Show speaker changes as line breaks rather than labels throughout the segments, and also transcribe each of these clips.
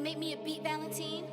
make me a beat, Valentine?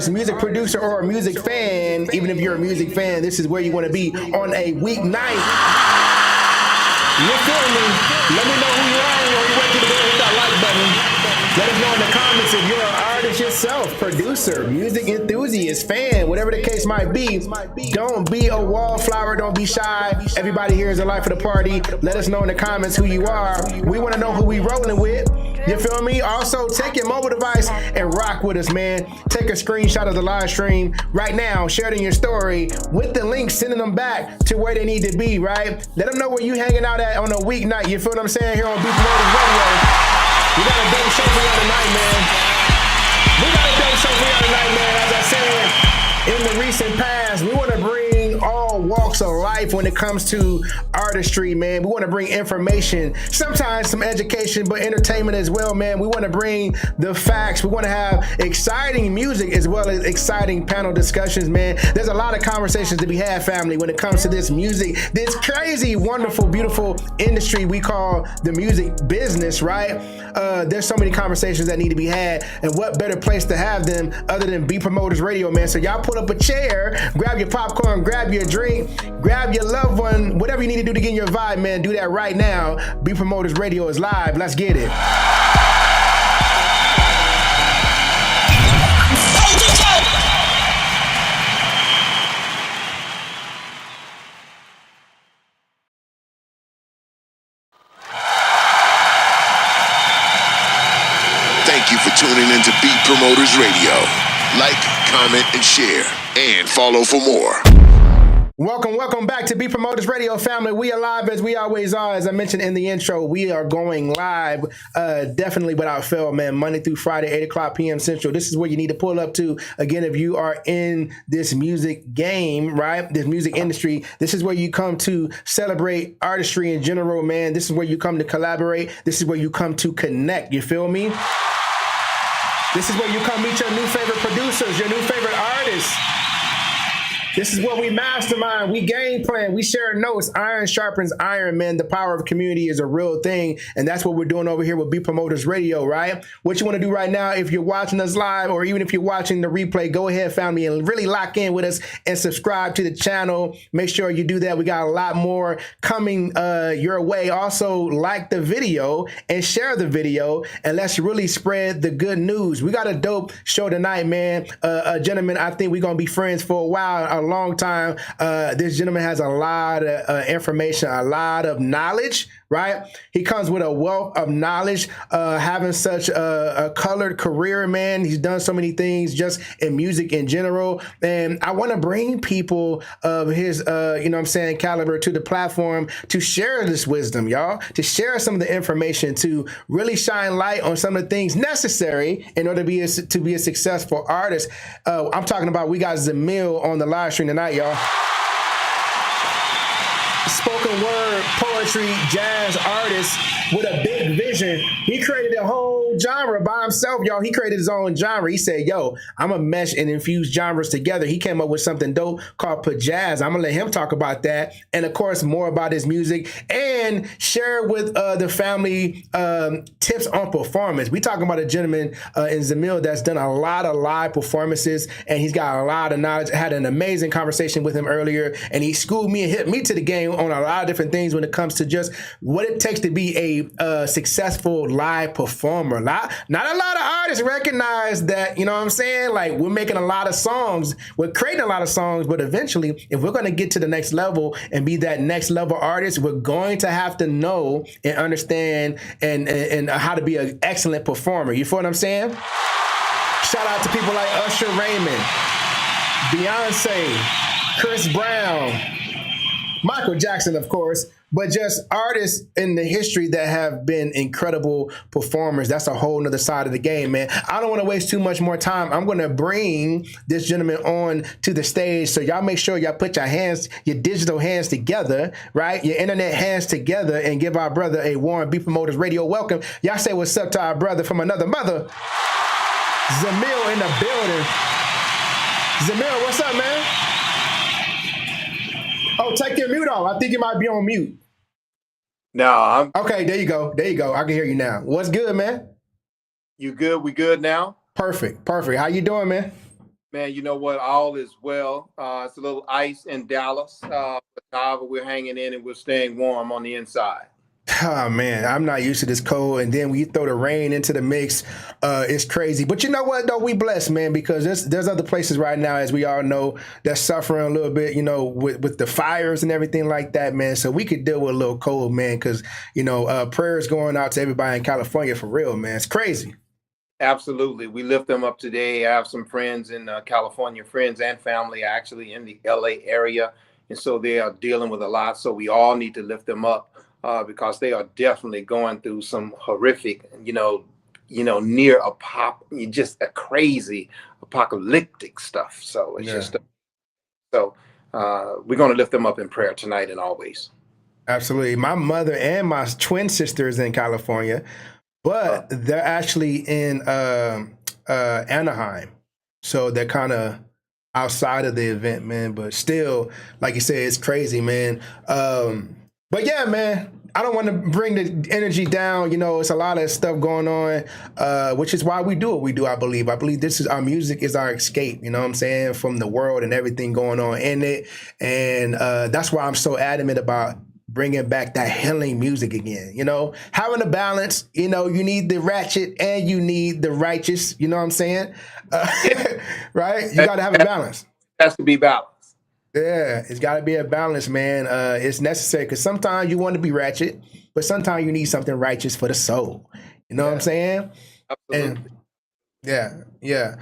Music producer or a music fan, even if you're a music fan, this is where you want to be on a weeknight. You feel me? Let me know who you are when you wake to the bed, hit that like button. Let us know in the comments if you're an artist yourself, producer, music enthusiast, fan, whatever the case might be. Don't be a wallflower. Don't be shy. Everybody here is the life of the party. Let us know in the comments who you are. We want to know who we rolling with. You feel me? Also, take your mobile device and rock with us, man. Take a screenshot of the live stream right now. Share it in your story with the link, sending them back to where they need to be, right? Let them know where you hanging out at on a weeknight. You feel what I'm saying? Here on Beat Promoters Radio. We got a dope show for y'all tonight, man. We got a dope show for y'all tonight, man. As I said, in the recent past, we want to bring all walks of life when it comes to artistry, man. We want to bring information, sometimes some education, but entertainment as well, man. We want to bring the facts. We want to have exciting music as well as exciting panel discussions, man. There's a lot of conversations to be had, family, when it comes to this music, this crazy, wonderful, beautiful industry we call the music business, right? There's so many conversations that need to be had, and what better place to have them other than Beat Promoters Radio, man. So y'all pull up a chair, grab your popcorn, grab your drink, grab your loved one, whatever you need to do to get in your vibe, man. Do that right now. Beat Promoters Radio is live. Let's get it.
Thank you for tuning into Beat Promoters Radio. Like, comment, and share, and follow for more.
Welcome back to Beat Promoters Radio, family. We are live as we always are. As I mentioned in the intro, we are going live, definitely without fail, man, Monday through Friday, 8 o'clock p.m. Central. This is where you need to pull up to. Again, if you are in this music game, right, this music industry, this is where you come to celebrate artistry in general, man. This is where you come to collaborate. This is where you come to connect. You feel me? This is where you come meet your new favorite producers, your new favorite artists. This is what we mastermind. We game plan. We share notes. Iron sharpens iron, man. The power of community is a real thing. And that's what we're doing over here with Be Promoters Radio, right? What you want to do right now, if you're watching us live or even if you're watching the replay, go ahead, family, and really lock in with us and subscribe to the channel. Make sure you do that. We got a lot more coming your way. Also, like the video and share the video. And let's really spread the good news. We got a dope show tonight, man. Gentlemen, I think we're going to be friends for a while, a long time. This gentleman has a lot of information, a lot of knowledge, right? He comes with a wealth of knowledge, having such a colored career, man. He's done so many things just in music in general. And I want to bring people of his, you know what I'm saying, caliber to the platform to share this wisdom, y'all, to share some of the information, to really shine light on some of the things necessary in order to be a successful artist. I'm talking about, we got Zemill on the live stream tonight, y'all. Spoken word, poetry, jazz artist with a big vision. He created a whole genre by himself, y'all. He created his own genre. He said, yo, I'm going to mesh and infuse genres together. He came up with something dope called Pojazz. I'm going to let him talk about that. And of course, more about his music and share with the family tips on performance. We talking about a gentleman in Zemill that's done a lot of live performances, and he's got a lot of knowledge. I had an amazing conversation with him earlier, and he schooled me and hit me to the game on a lot of different things when it comes to just what it takes to be a successful live performer. Not a lot of artists recognize that, you know what I'm saying? Like, we're making a lot of songs, we're creating a lot of songs, but eventually, if we're going to get to the next level and be that next level artist, we're going to have to know and understand and how to be an excellent performer. You feel what I'm saying? Shout out to people like Usher Raymond, Beyonce, Chris Brown, Michael Jackson, of course, but just artists in the history that have been incredible performers. That's a whole nother side of the game, man. I don't want to waste too much more time. I'm going to bring this gentleman on to the stage. So y'all make sure y'all put your digital hands together, right? Your internet hands together, and give our brother a warm Be Promoters Radio welcome. Y'all say what's up to our brother from another mother, Zemill in the building. Zemill, what's up, man? Oh, take your mute off. I think you might be on mute.
No,
okay, there you go. There you go. I can hear you now. What's good, man?
You good? We good now?
Perfect. How you doing, man?
Man, you know what? All is well. It's a little ice in Dallas. But however, we're hanging in and we're staying warm on the inside.
Oh, man, I'm not used to this cold. And then when you throw the rain into the mix, it's crazy. But you know what, though? We blessed, man, because there's other places right now, as we all know, that's suffering a little bit, you know, with the fires and everything like that, man. So we could deal with a little cold, man, because, you know, prayers going out to everybody in California for real, man. It's crazy.
Absolutely. We lift them up today. I have some friends in California, friends and family actually in the LA area. And so they are dealing with a lot. So we all need to lift them up. Because they are definitely going through some horrific, near just a crazy apocalyptic stuff. So it's we're going to lift them up in prayer tonight and always.
Absolutely. My mother and my twin sisters in California, but they're actually in Anaheim. So they're kind of outside of the event, man. But still, like you said, it's crazy, man. But yeah, man, I don't want to bring the energy down. You know, it's a lot of stuff going on, which is why we do what we do, I believe. I believe our music is our escape, you know what I'm saying, from the world and everything going on in it. And that's why I'm so adamant about bringing back that healing music again, you know, having a balance. You know, you need the ratchet and you need the righteous, you know what I'm saying? Right? You got to have a balance.
It has to be balanced.
Yeah, it's got to be a balance, man. It's necessary because sometimes you want to be ratchet, but sometimes you need something righteous for the soul. You know what I'm saying?
Absolutely.
And yeah.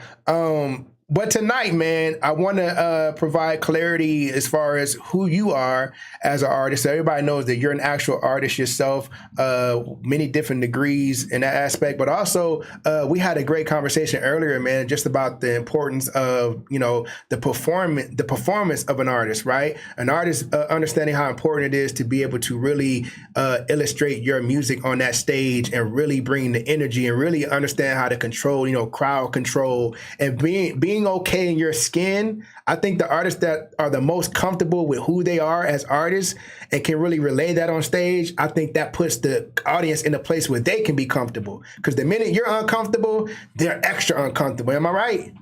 But tonight, man, I want to provide clarity as far as who you are as an artist. So everybody knows that you're an actual artist yourself, many different degrees in that aspect. But also, we had a great conversation earlier, man, just about the importance of, you know, the performance of an artist, right? An artist understanding how important it is to be able to really illustrate your music on that stage and really bring the energy and really understand how to control, you know, crowd control and being being okay in your skin. I think the artists that are the most comfortable with who they are as artists and can really relay that on stage, I think that puts the audience in a place where they can be comfortable. Because the minute you're uncomfortable, they're extra uncomfortable. Am I right?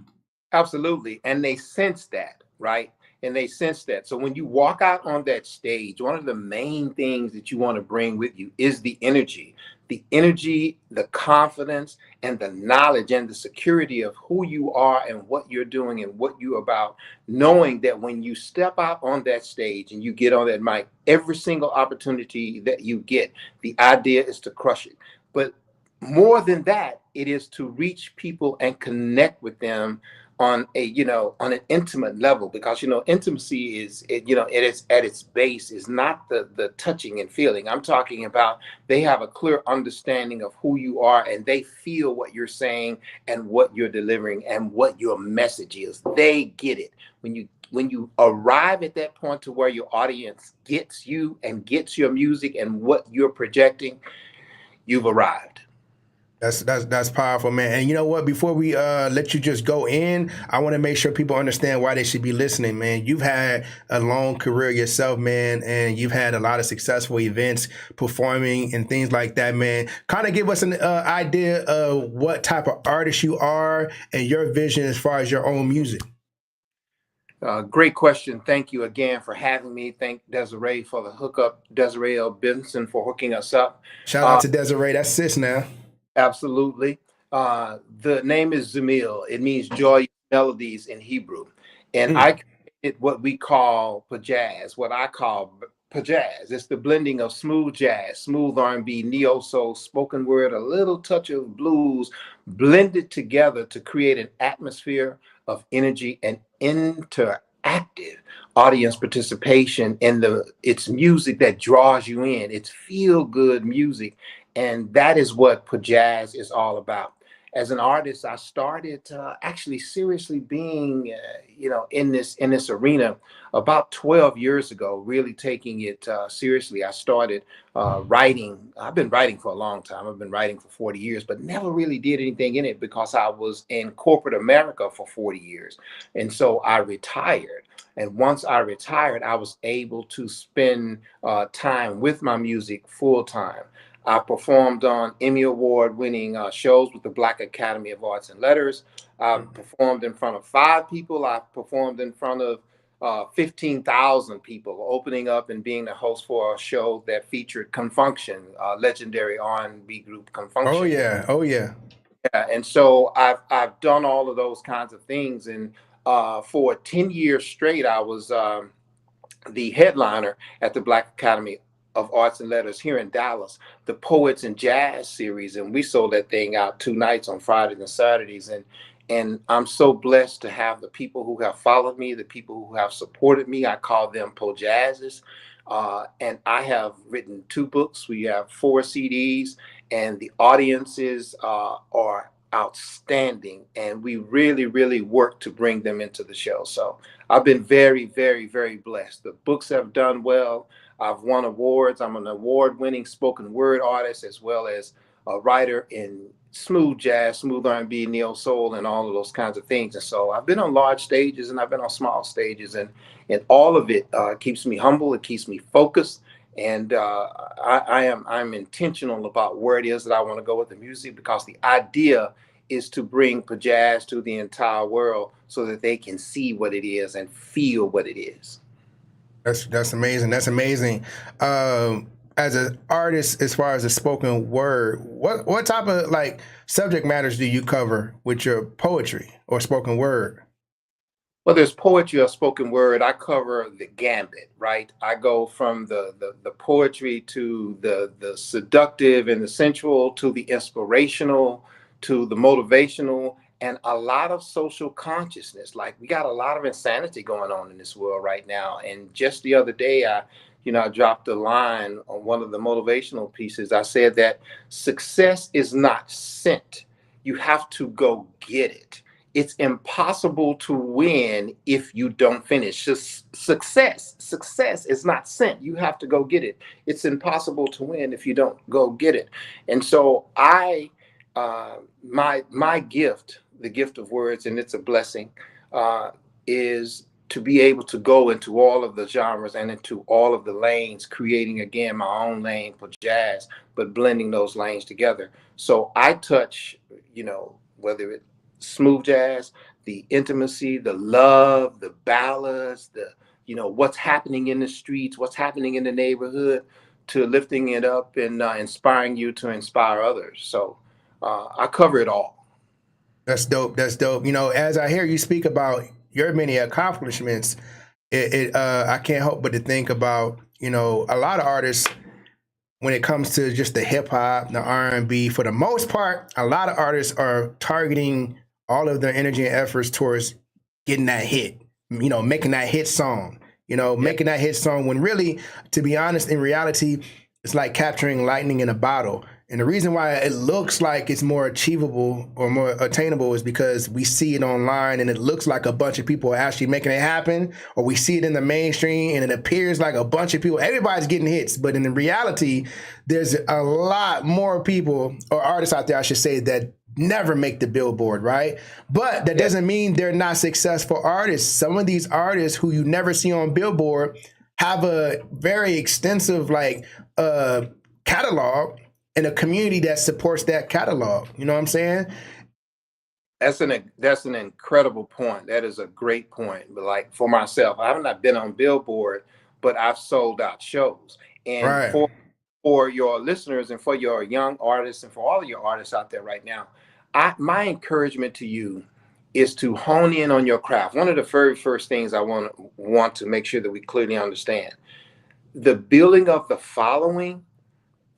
Absolutely. And they sense that, right? And they sense that. So when you walk out on that stage, one of the main things that you want to bring with you is the energy, the confidence, and the knowledge and the security of who you are and what you're doing and what you're about. Knowing that when you step out on that stage and you get on that mic, every single opportunity that you get, the idea is to crush it. But more than that, it is to reach people and connect with them on a on an intimate level, because intimacy is it is at its base is not the touching and feeling. I'm talking about they have a clear understanding of who you are, and they feel what you're saying and what you're delivering and what your message is. They get it. When you arrive at that point to where your audience gets you and gets your music and what you're projecting, you've arrived.
That's powerful, man. And you know what? Before we let you just go in, I want to make sure people understand why they should be listening, man. You've had a long career yourself, man, and you've had a lot of successful events, performing and things like that, man. Kind of give us an idea of what type of artist you are and your vision as far as your own music.
Great question. Thank you again for having me. Thank Desiree for the hookup. Desiree L. Benson for hooking us up.
Shout out to Desiree. That's sis now.
Absolutely. The name is Zemill. It means joy melodies in Hebrew. And I created what we call Pojazz, what I call Pojazz. It's the blending of smooth jazz, smooth R&B, neo soul, spoken word, a little touch of blues, blended together to create an atmosphere of energy and interactive audience participation in it's music that draws you in. It's feel good music. And that is what Pojazz is all about. As an artist, I started actually seriously being, in this arena about 12 years ago, really taking it seriously. I started writing. I've been writing for a long time. I've been writing for 40 years, but never really did anything in it because I was in corporate America for 40 years. And so I retired. And once I retired, I was able to spend time with my music full time. I performed on Emmy Award winning shows with the Black Academy of Arts and Letters. I've performed in front of 5 people. I've performed in front of 15,000 people, opening up and being the host for a show that featured Confunction, legendary R&B group Confunction.
Oh yeah, oh yeah.
Yeah, and so I've done all of those kinds of things, and for 10 years straight, I was the headliner at the Black Academy of Arts and Letters here in Dallas, the Poets and Jazz series, and we sold that thing out 2 nights on Fridays and Saturdays. And I'm so blessed to have the people who have followed me, the people who have supported me. I call them Pojazzes. And I have written 2 books. We have 4 CDs, and the audiences are outstanding. And we really, really work to bring them into the show. So I've been very, very, very blessed. The books have done well. I've won awards. I'm an award-winning spoken word artist, as well as a writer in smooth jazz, smooth R&B, neo soul, and all of those kinds of things. And so I've been on large stages and I've been on small stages, and all of it keeps me humble. It keeps me focused, and I'm intentional about where it is that I want to go with the music, because the idea is to bring Pojazz to the entire world so that they can see what it is and feel what it is.
That's amazing. That's amazing. As an artist, as far as the spoken word, what type of subject matters do you cover with your poetry or spoken word?
Well, there's poetry or spoken word. I cover the gambit, right? I go from the poetry to the seductive and the sensual, to the inspirational, to the motivational, and a lot of social consciousness. Like, we got a lot of insanity going on in this world right now. And just the other day, I dropped a line on one of the motivational pieces. I said that success is not sent. You have to go get it. It's impossible to win if you don't finish. Success is not sent. You have to go get it. It's impossible to win if you don't go get it. And so my gift the gift of words, and it's a blessing, is to be able to go into all of the genres and into all of the lanes, creating again my own lane for jazz, but blending those lanes together. So I touch, whether it's smooth jazz, the intimacy, the love, the ballads, what's happening in the streets, what's happening in the neighborhood, to lifting it up and inspiring you to inspire others. So I cover it all.
That's dope. That's dope. As I hear you speak about your many accomplishments, I can't help but to think about, a lot of artists, when it comes to just the hip hop, the R&B, for the most part, a lot of artists are targeting all of their energy and efforts towards getting that hit, making that hit song, making that hit song, when really, to be honest, in reality, it's like capturing lightning in a bottle. And the reason why it looks like it's more achievable or more attainable is because we see it online and it looks like a bunch of people are actually making it happen, or we see it in the mainstream and it appears like a bunch of people, everybody's getting hits. But in reality, there's a lot more people, or artists out there, I should say, that never make the Billboard, right? But that doesn't mean they're not successful artists. Some of these artists who you never see on Billboard have a very extensive catalog, and a community that supports that catalog. You know what I'm saying?
That's an incredible point. That is a great point. But like for myself, I have not been on Billboard, but I've sold out shows. And
Right.
for your listeners and for your young artists and for all of your artists out there right now, my encouragement to you is to hone in on your craft. One of the very first things I want to make sure that we clearly understand: the building of the following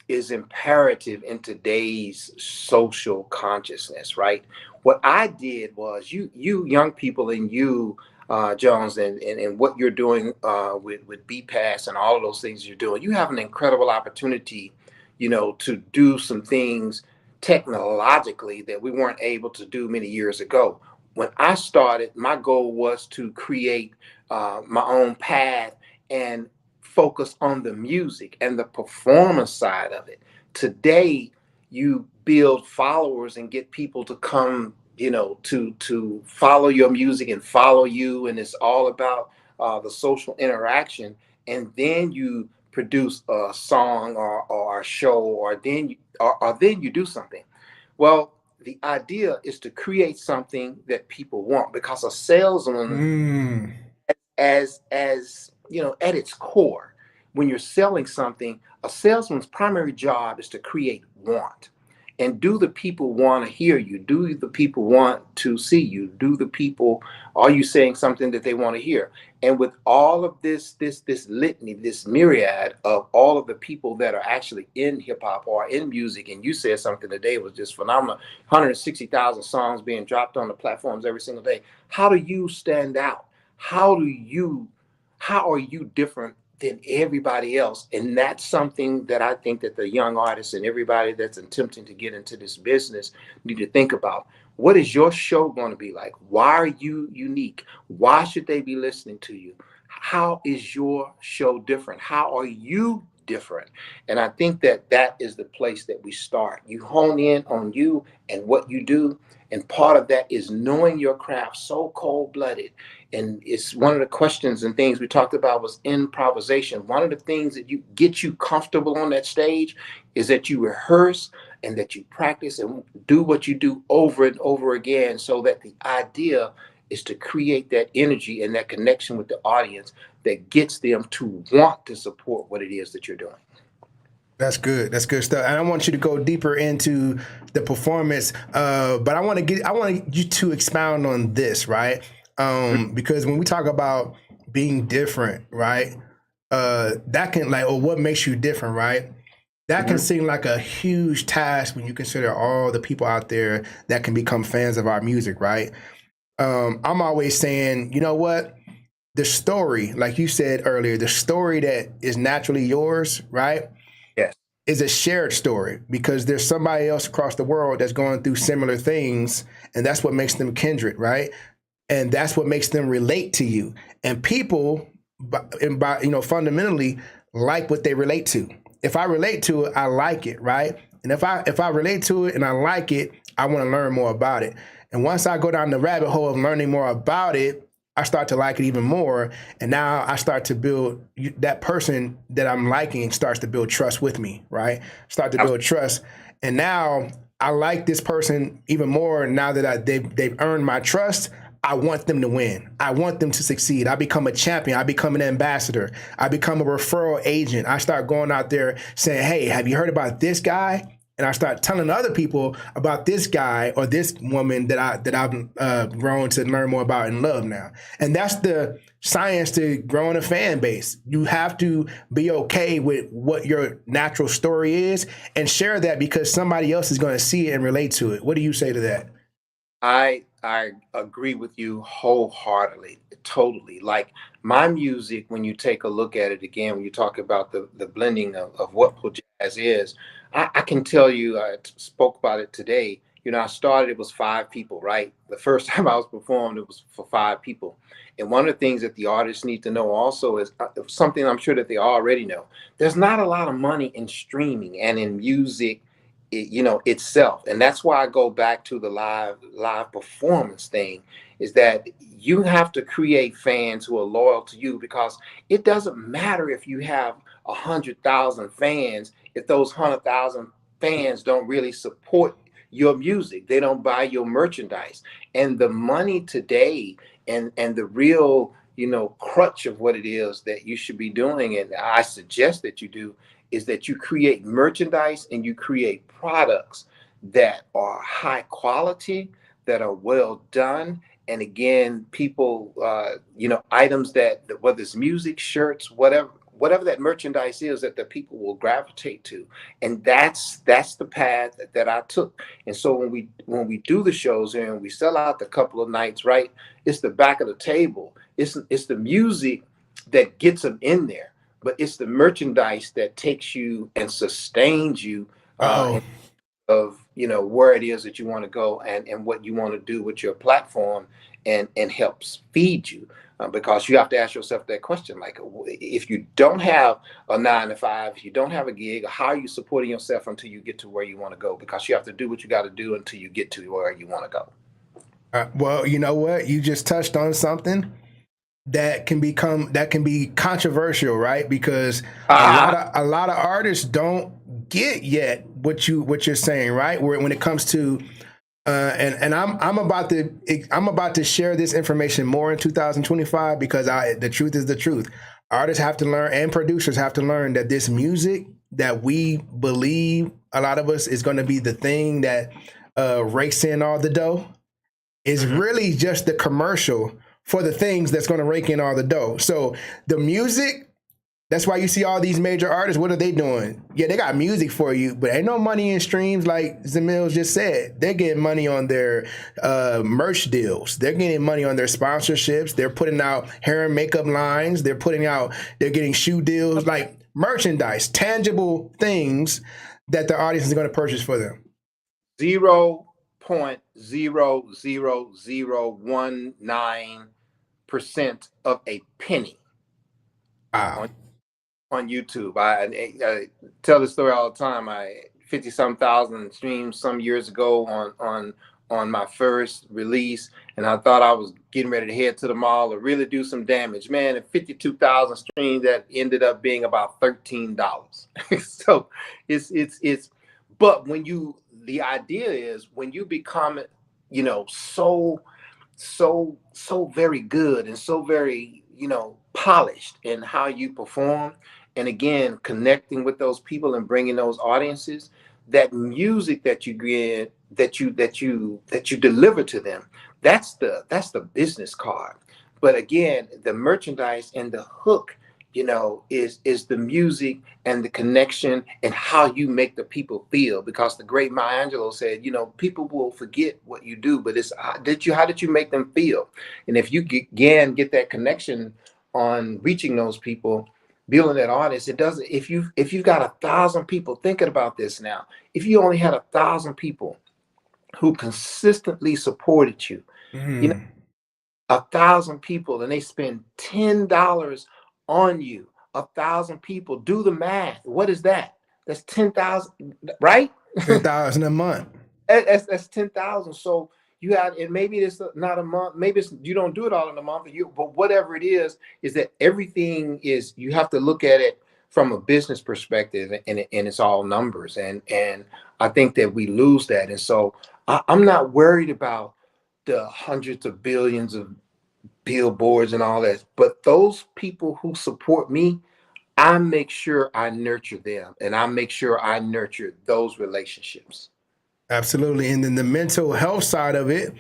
is imperative in today's social consciousness, right? What I did was, you young people, and you, Jones, and what you're doing with BPass and all of those things you're doing, you have an incredible opportunity, to do some things technologically that we weren't able to do many years ago. When I started, my goal was to create my own path and focus on the music and the performance side of it. Today, you build followers and get people to come, to follow your music and follow you, and it's all about the social interaction. And then you produce a song or a show, or then you do something. Well, the idea is to create something that people want, because a salesman, at its core, when you're selling something, a salesman's primary job is to create want. And do the people want to hear you? Do the people want to see you? Are you saying something that they want to hear? And with all of this litany, this myriad of all of the people that are actually in hip hop or in music, and you said something today was just phenomenal: 160,000 songs being dropped on the platforms every single day. How do you stand out? How are you different than everybody else? And that's something that I think that the young artists and everybody that's attempting to get into this business need to think about. What is your show going to be like? Why are you unique? Why should they be listening to you? How is your show different? How are you different? And I think that is the place that we start. You hone in on you and what you do. And part of that is knowing your craft so cold-blooded. And it's one of the questions and things we talked about was improvisation. One of the things that you get you comfortable on that stage is that you rehearse and that you practice and do what you do over and over again, so that the idea is to create that energy and that connection with the audience that gets them to want to support what it is that you're doing.
That's good. That's good stuff. And I want you to go deeper into the performance, but I want you to expound on this, right? Because when we talk about being different, right, that can what makes you different, right? That can seem like a huge task when you consider all the people out there that can become fans of our music, right? I'm always saying, you know what? The story, like you said earlier, the story that is naturally yours, right?
Yes.
Is a shared story, because there's somebody else across the world that's going through similar things, and that's what makes them kindred, right? And that's what makes them relate to you. And people, fundamentally like what they relate to. If I relate to it, I like it, right? And if I relate to it and I like it, I want to learn more about it. And once I go down the rabbit hole of learning more about it, I start to like it even more. And now I start to build that person that I'm liking starts to build trust with me, right? Start to build trust. And now I like this person even more now that they've earned my trust. I want them to win. I want them to succeed. I become a champion. I become an ambassador. I become a referral agent. I start going out there saying, hey, have you heard about this guy? And I start telling other people about this guy or this woman that I've grown to learn more about and love now. And that's the science to growing a fan base. You have to be okay with what your natural story is and share that because somebody else is going to see it and relate to it. What do you say to that?
I agree with you wholeheartedly, totally. Like my music, when you take a look at it again, when you talk about the blending of what Pojazz is, I can tell you, spoke about it today. You know, I started, it was 5 people, right? The first time I was performed, it was for 5 people. And one of the things that the artists need to know also is something I'm sure that they already know. There's not a lot of money in streaming and in music, you know, itself. And that's why I go back to the live performance thing, is that you have to create fans who are loyal to you, because it doesn't matter if you have 100,000 fans if those 100,000 fans don't really support your music. They don't buy your merchandise. And the money today, and the real, you know, crutch of what it is that you should be doing, and I suggest that you do, is that you create merchandise and you create products that are high quality, that are well done. And again, people, you know, items that, whether it's music, shirts, whatever that merchandise is, that the people will gravitate to. And that's the path that I took. And so when we do the shows here and we sell out the couple of nights, right, it's the back of the table. It's the music that gets them in there, but it's the merchandise that takes you and sustains you,
Uh-oh.
of, you know, where it is that you want to go, and what you want to do with your platform, and helps feed you, because you have to ask yourself that question, like, if you don't have a 9 to 5, if you don't have a gig, how are you supporting yourself until you get to where you want to go? Because you have to do what you got to do until you get to where you want to go.
Well, you know what? You just touched on something that can be controversial, right? Because a lot of artists don't get yet what you're saying, right? When it comes to and I'm about to share this information more in 2025, because the truth is the truth. Artists have to learn, and producers have to learn, that this music that we believe, a lot of us, is going to be the thing that rakes in all the dough, is really just the commercial for the things that's going to rake in all the dough. So the music, that's why you see all these major artists, what are they doing? Yeah, they got music for you, but ain't no money in streams, like Zemill just said. They're getting money on their merch deals. They're getting money on their sponsorships. They're putting out hair and makeup lines. They're getting shoe deals, like merchandise, tangible things that the audience is going to purchase for them.
0.00019% of a penny.
Wow.
On YouTube. I tell this story all the time. I 50-some thousand streams some years ago on my first release, and I thought I was getting ready to head to the mall or really do some damage. Man, at 52,000 streams, that ended up being about $13. So it's but the idea is, when you become, you know, so very good and so very, you know, polished in how you perform, and again, connecting with those people and bringing those audiences, that music that you get, that you deliver to them, that's the business card. But again, the merchandise and the hook, you know, is the music and the connection and how you make the people feel. Because the great Maya Angelou said, you know, people will forget what you do, but it's how did you make them feel? And if you get that connection on reaching those people, building that audience, it doesn't. If you've got 1,000 people thinking about this now, if you only had 1,000 people who consistently supported you, you know, 1,000 people, and they spend $10 on you. 1,000 people, do the math. What is that? That's 10,000, right?
10,000 a month.
That's 10,000. So you have, and maybe it's not a month, maybe it's, you don't do it all in a month, but whatever it is that everything is, you have to look at it from a business perspective, and it's all numbers. And I think that we lose that. And so I'm not worried about the hundreds of billions of billboards and all that, but those people who support me, I make sure I nurture them, and I make sure I nurture those relationships.
Absolutely. And then the mental health side of it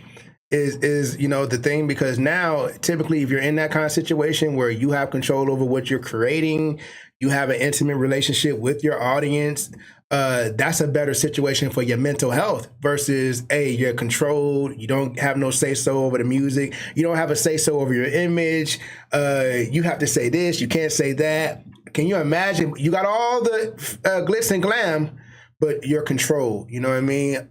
is the thing, because now typically if you're in that kind of situation where you have control over what you're creating, you have an intimate relationship with your audience, that's a better situation for your mental health versus, hey, you're controlled, you don't have no say so over the music, you don't have a say so over your image, you have to say this, you can't say that. Can you imagine? You got all the glitz and glam, but you're controlled. You know what I mean?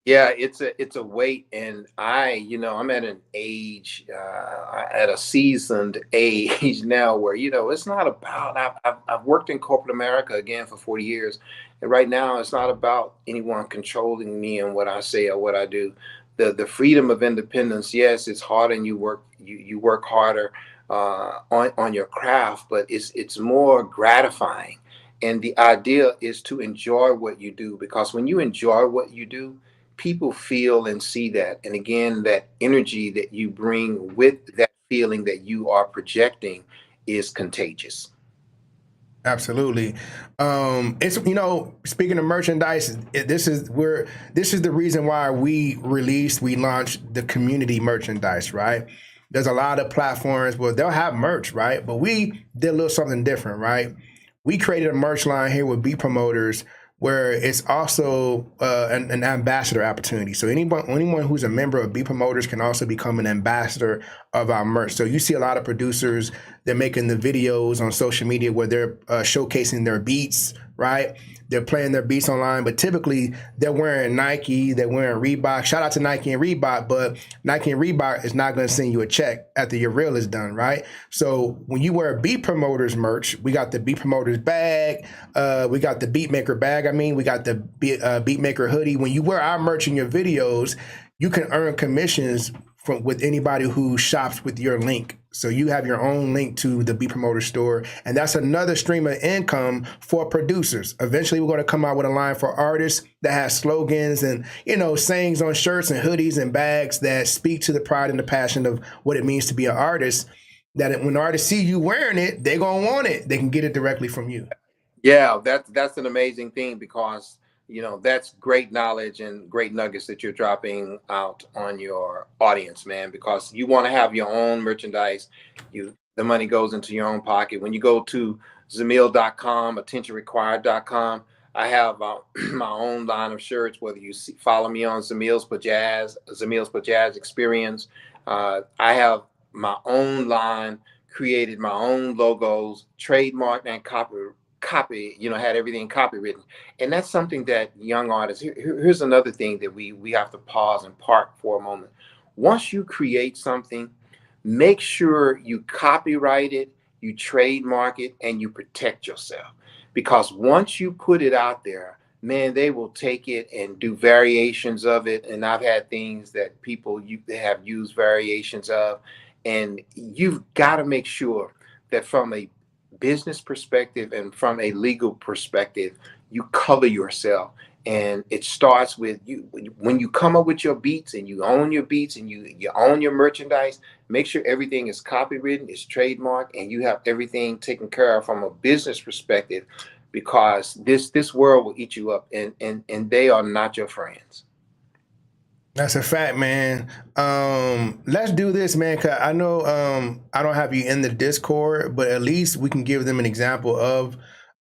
Yeah, it's a weight, and I'm at an age, at a seasoned age now where it's not about. I've worked in corporate America again for 40 years, and right now it's not about anyone controlling me and what I say or what I do. The freedom of independence. Yes, it's hard, and you work harder on your craft, but it's more gratifying. And the idea is to enjoy what you do, because when you enjoy what you do, people feel and see that. And again, that energy that you bring with that feeling that you are projecting is contagious.
Absolutely. It's speaking of merchandise, this is the reason why we launched the community merchandise, right? There's a lot of platforms where they'll have merch, right? But we did a little something different, right? We created a merch line here with Beat Promoters where it's also an ambassador opportunity. So anyone who's a member of Beat Promoters can also become an ambassador of our merch. So you see a lot of producers, they're making the videos on social media where they're showcasing their beats, right? They're playing their beats online, but typically they're wearing Nike, they're wearing Reebok. Shout out to Nike and Reebok, but Nike and Reebok is not going to send you a check after your reel is done, right? So when you wear Beat Promoters merch, we got the Beat Promoters bag, we got the Beatmaker bag. We got the Beatmaker hoodie. When you wear our merch in your videos, you can earn commissions with anybody who shops with your link. So you have your own link to the Beat Promoter store, and that's another stream of income for producers. Eventually, we're going to come out with a line for artists that has slogans and sayings on shirts and hoodies and bags that speak to the pride and the passion of what it means to be an artist. That when artists see you wearing it, they're gonna want it. They can get it directly from you.
Yeah, that's an amazing thing, because that's great knowledge and great nuggets that you're dropping out on your audience, man. Because you want to have your own merchandise, the money goes into your own pocket. When you go to Zemill.com, attentionrequired.com, I have my own line of shirts. Whether you follow me on Zemill's Pojazz Experience, I have my own line, created my own logos, trademarked and had everything copywritten. And that's something that young artists, here's another thing that we have to pause and park for a moment. Once you create something, make sure you copyright it, you trademark it, and you protect yourself. Because once you put it out there, man, they will take it and do variations of it. And I've had things that they have used variations of. And you've got to make sure that from a business perspective and from a legal perspective, you cover yourself. And it starts with you. When you come up with your beats and you own your beats and you own your merchandise, make sure everything is copywritten, is trademarked, and you have everything taken care of from a business perspective, because this world will eat you up, and they are not your friends.
That's a fact, man. Let's do this, man. Cause I know I don't have you in the Discord, but at least we can give them an example of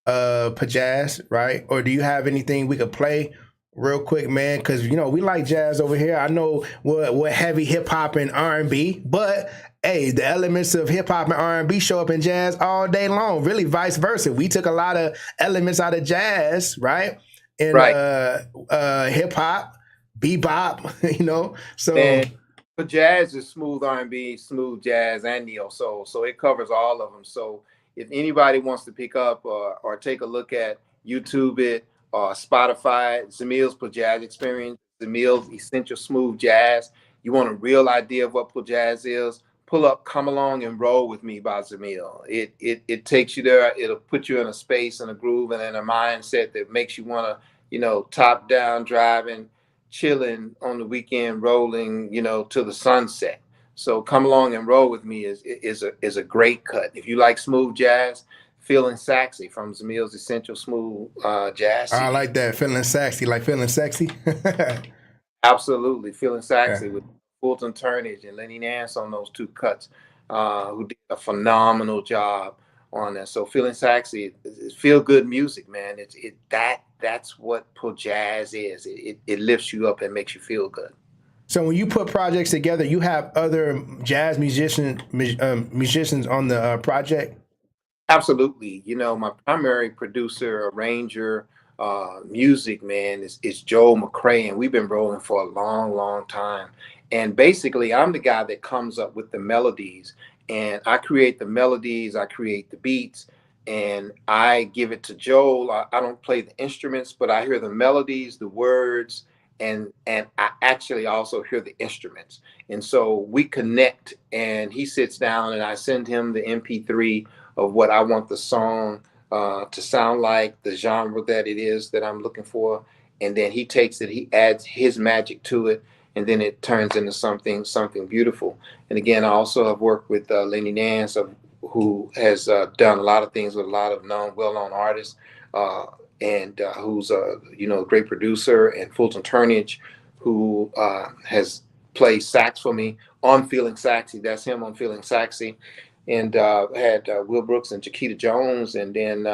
Pojazz, right? Or do you have anything we could play real quick, man? Because we like jazz over here. I know we're heavy hip hop and R&B, but hey, the elements of hip hop and R&B show up in jazz all day long. Really, vice versa. We took a lot of elements out of jazz, right? And
Right.
Hip hop, bebop, So
And jazz is smooth R&B, smooth jazz, and neo soul, so it covers all of them. So if anybody wants to pick up or take a look at YouTube it or Spotify, Zemill's Pojazz Experience, Zemill's Essential Smooth Jazz. You want a real idea of what Pojazz is? Pull up "Come Along and Roll with Me" by Zemill. It takes you there. It'll put you in a space and a groove and in a mindset that makes you want to, top down driving, chilling on the weekend, rolling, to the sunset. So "Come Along and Roll with Me" is a great cut. If you like smooth jazz, "Feeling Sexy" from Zemill's Essential Smooth Jazz
I
CD.
like that. Feeling sexy, like feeling sexy.
Absolutely, "Feeling Sexy"
Yeah.
with Fulton Turnage and Lenny Nance on those two cuts, who did a phenomenal job on that. So "Feeling Sexy" is feel good music, man. That's what Pojazz is. It lifts you up and makes you feel good.
So when you put projects together, you have other jazz musicians on the project.
Absolutely. My primary producer, arranger, music man is Joel McCrae, and we've been rolling for a long, long time. And basically, I'm the guy that comes up with the melodies, and I create the melodies, I create the beats, and I give it to Joel. I don't play the instruments, but I hear the melodies, the words, and I actually also hear the instruments. And so we connect, and he sits down, and I send him the MP3 of what I want the song to sound like, the genre that it is that I'm looking for, and then he takes it, he adds his magic to it, and then it turns into something beautiful. And again, I also have worked with Lenny Nance, who has done a lot of things with a lot of well-known artists, and who's a great producer, and Fulton Turnage, who has played sax for me on "Feeling Sexy." That's him on "Feeling Sexy." And had Will Brooks and Chiquita Jones, and then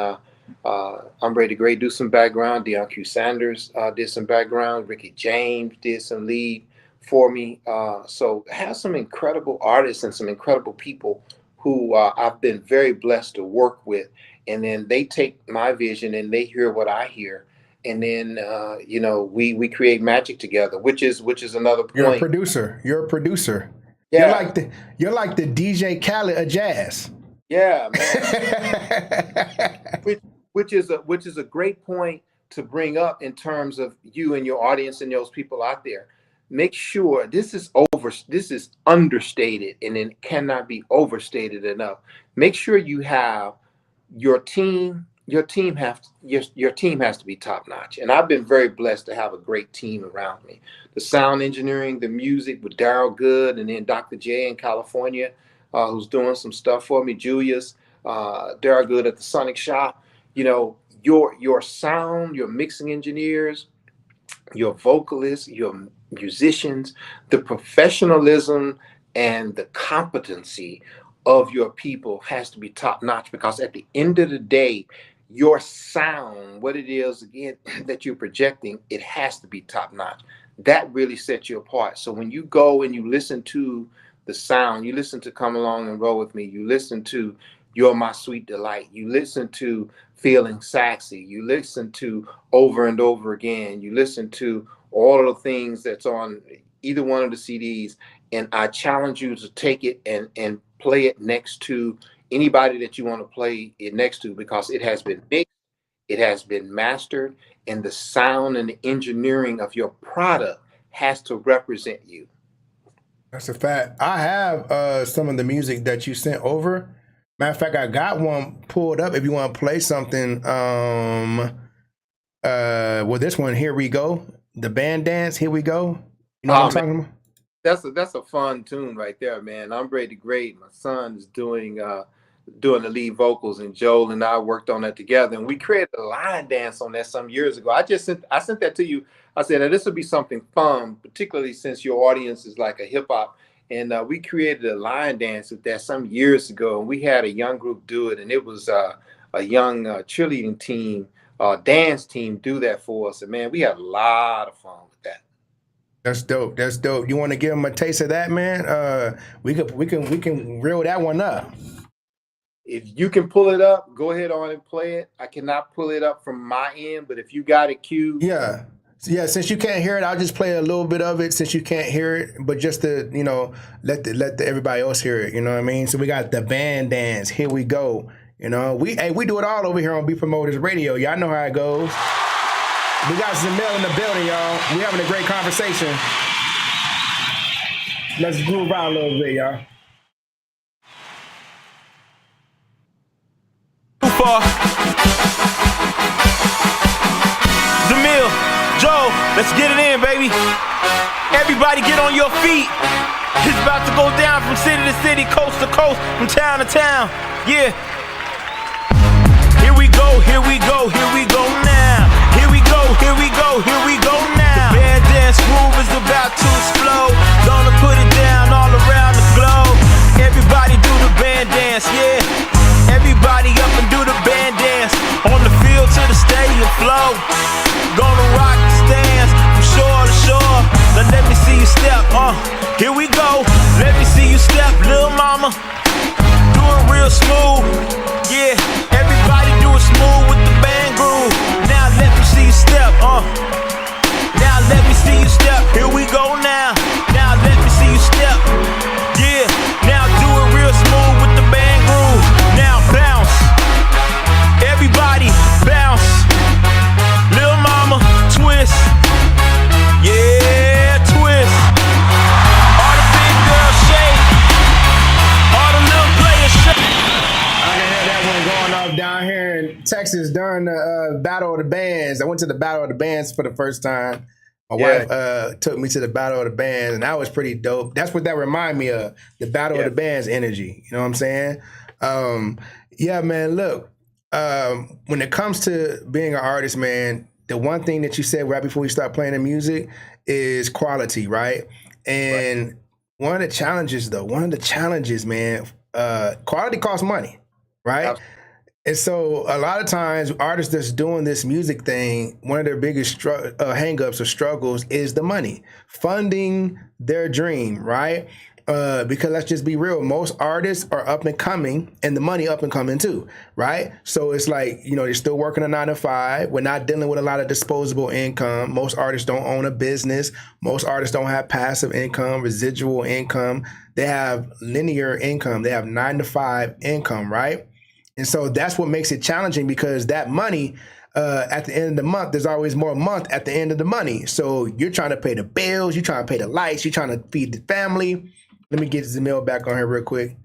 I'm Ready to Gray do some background. Deion Q. Sanders did some background. Ricky James did some lead for me. So I have some incredible artists and some incredible people who I've been very blessed to work with. And then they take my vision and they hear what I hear. And then we create magic together, which is another
You're a
point.
producer. You're a producer.
Yeah.
You're like the DJ Khaled of jazz.
Yeah, man. which is a great point to bring up in terms of you and your audience and those people out there. Make sure this is understated, and it cannot be overstated enough. Make sure you have your team. Your team has to be top notch, and I've been very blessed to have a great team around me. The sound engineering, the music with Daryl Good, and then Dr. J in California, who's doing some stuff for me. Julius, Daryl Good at the Sonic Shop. Your sound, your mixing engineers, your vocalists, your musicians, the professionalism and the competency of your people has to be top notch, because at the end of the day, your sound, what it is again that you're projecting, it has to be top notch. That really sets you apart. So when you go and you listen to the sound, you listen to "Come Along and Roll with Me," you listen to "You're My Sweet Delight," you listen to "Feeling Sexy," you listen to "Over and Over Again," you listen to all of the things that's on either one of the CDs, and I challenge you to take it and play it next to anybody that you want to play it next to, because it has been mixed, it has been mastered, and the sound and the engineering of your product has to represent you.
That's a fact. I have some of the music that you sent over. Matter of fact, I got one pulled up if you want to play something. Well, this one, "Here We Go." The band dance, "Here We Go." You know what I'm talking about?
That's a fun tune right there, man. I'm Ready to Great. My son is doing the lead vocals, and Joel and I worked on that together, and we created a line dance on that some years ago. I sent that to you. I said, now this would be something fun, particularly since your audience is like a hip hop. And we created a line dance with that some years ago, and we had a young group do it, and it was a young cheerleading team, dance team do that for us. And man, we had a lot of fun with that.
That's dope. That's dope. You want to give them a taste of that, man? We can reel that one up.
If you can pull it up, go ahead on and play it. I cannot pull it up from my end, but if you got it queued.
Yeah. Yeah, since you can't hear it, I'll just play a little bit of it since you can't hear it, but just to, let everybody else hear it, you know what I mean? So we got the band dance, "Here We Go." We do it all over here on Be Promoters Radio. Y'all know how it goes. We got Zemill in the building, y'all. We having a great conversation. Let's groove out a little bit, y'all.
Too far. Zemill, Joe, let's get it in, baby. Everybody get on your feet. It's about to go down from city to city, coast to coast, from town to town. Yeah. Here we go, here we go, here we go now. Here we go, here we go, here we go now. The band dance groove is about to explode. Gonna put it down all around the globe. Everybody do the band dance, yeah. Everybody up and do the band dance. On the field to the stadium flow. Gonna rock the stands from shore to shore. Now let me see you step, here we go. Let me see you step, little mama. Do it real smooth, yeah. Everybody do it smooth with the band groove. Now let me see you step, Now let me see you step, here we go now. Now let me see you step, yeah. Now do it real smooth with the band groove. Now bounce, everybody bounce. Lil mama, twist, yeah, twist. All the big girls shake, all the little players shake.
I can hear that one going off down here in Texas during the Battle of the Bands. I went to the Battle of the Bands for the first time. My wife took me to the Battle of the Bands, and that was pretty dope. That's what that reminded me of, the Battle of the Bands energy. You know what I'm saying? Yeah, man, look, when it comes to being an artist, man, the one thing that you said right before we start playing the music is quality, right? And one of the challenges, man, quality costs money, right? Absolutely. And so a lot of times artists that's doing this music thing, one of their biggest hang-ups or struggles is the money, funding their dream, right? Because let's just be real, most artists are up and coming and the money up and coming too, right? So it's like, you know, they're still working a 9-to-5. We're not dealing with a lot of disposable income. Most artists don't own a business. Most artists don't have passive income, residual income. They have linear income. They have 9-to-5 income, right? And so that's what makes it challenging, because that money, at the end of the month, there's always more month at the end of the money. So you're trying to pay the bills, you're trying to pay the lights, you're trying to feed the family. Let me get Zemill back on here real quick.